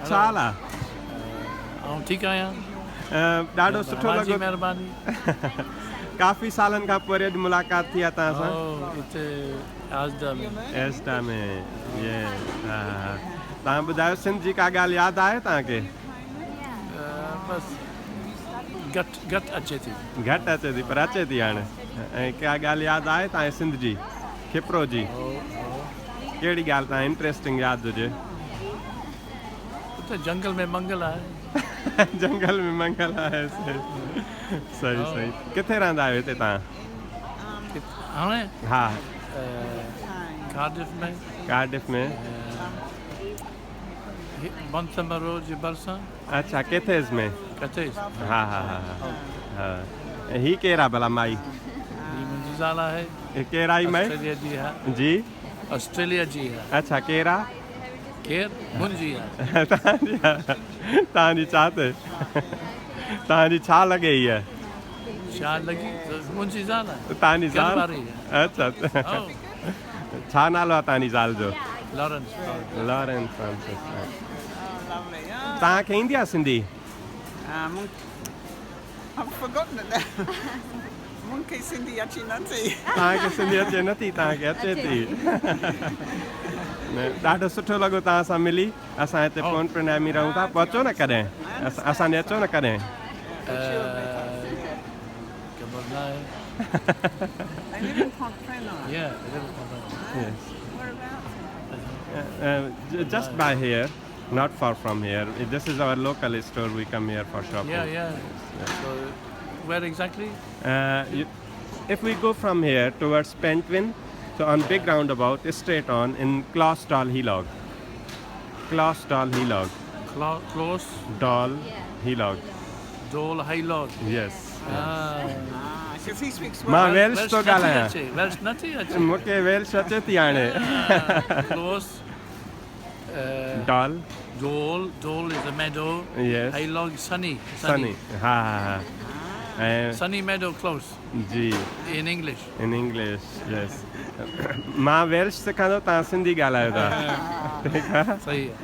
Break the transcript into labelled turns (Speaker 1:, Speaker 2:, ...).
Speaker 1: छा हाल आहे?
Speaker 2: ऐं ठीकु आहियां।
Speaker 1: ॾाढो सुठो लॻो।
Speaker 2: महिरबानी।
Speaker 1: काफ़ी सालनि खां पोइ अॼु मुलाक़ात थी आहे तव्हां सां।
Speaker 2: हिते एस्टा
Speaker 1: में ये तव्हां ॿुधायो सिंध जी का ॻाल्हि यादि आहे तव्हांखे?
Speaker 2: बसि घटि अचे थी।
Speaker 1: घटि अचे थी पर अचे थी हाणे। ऐं का ॻाल्हि यादि आहे तव्हांजे सिंध जी खिपरो जी? कहिड़ी ॻाल्हि तव्हां इंट्रस्टिंग यादि हुजे?
Speaker 2: उते जंगल में मंगल आहे।
Speaker 1: जंगल में मंगल आहे। सही सही। किथे रहंदा आहियो हिते तव्हां?
Speaker 2: हाणे
Speaker 1: हा कार्डिफ में
Speaker 2: बंसमर रोड जे भरिसां।
Speaker 1: अच्छा केथेस में? हा हा हा हा। ही केरु आहे भला माई?
Speaker 2: मुंहिंजी ज़ाल आहे।
Speaker 1: केरु आई माई?
Speaker 2: ऑस्ट्रेलिया जी आहे।
Speaker 1: जी
Speaker 2: ऑस्ट्रेलिया जी आहे।
Speaker 1: अच्छा केरु आहे?
Speaker 2: केरु? मुंहिंजी आहे।
Speaker 1: तव्हांजी छा ते? तव्हांजी छा लॻे हीअ?
Speaker 2: छा लॻी? मुंहिंजी ज़ाल आहे।
Speaker 1: तव्हांजी ज़ाल? अच्छा छा नालो आहे तव्हांजी ज़ाल जो?
Speaker 2: लॉरेंस।
Speaker 1: तव्हांखे ईंदी आहे सिंधी?
Speaker 3: मूंखे सिंधी अचे नथी।
Speaker 1: तव्हांखे सिंधी अचे नथी? तव्हांखे अचे थी। ॾाढो सुठो लॻो तव्हां सां मिली। असां हिते फोन प्रणयामी रहूं था। पोइ अचो न कॾहिं असां ॾे अचो न कॾहिं। Just by here, not far from here. This is our local store. We come here for shopping.
Speaker 2: So, where exactly?
Speaker 1: If we go from here towards Pentwyn, so on big roundabout, straight on in Clausdal Hilog. Clausdal Hilog. Clausdal Hilog.
Speaker 2: Dol Hilog.
Speaker 1: Yes.
Speaker 3: Because he speaks
Speaker 1: मां Welsh तो ॻाल्हायां।
Speaker 2: Welsh नथी अचे।
Speaker 1: मूंखे Welsh अचे थी हाणे।
Speaker 2: Dol is a meadow.
Speaker 1: Yes.
Speaker 2: Hilog sunny.
Speaker 1: हा हा।
Speaker 2: Sunny meadow close.
Speaker 1: जी।
Speaker 2: In English.
Speaker 1: Yes. मां वेल्श सिखंदो तव्हां सिंधी ॻाल्हायो था। ठीकु आहे?
Speaker 2: सही आहे।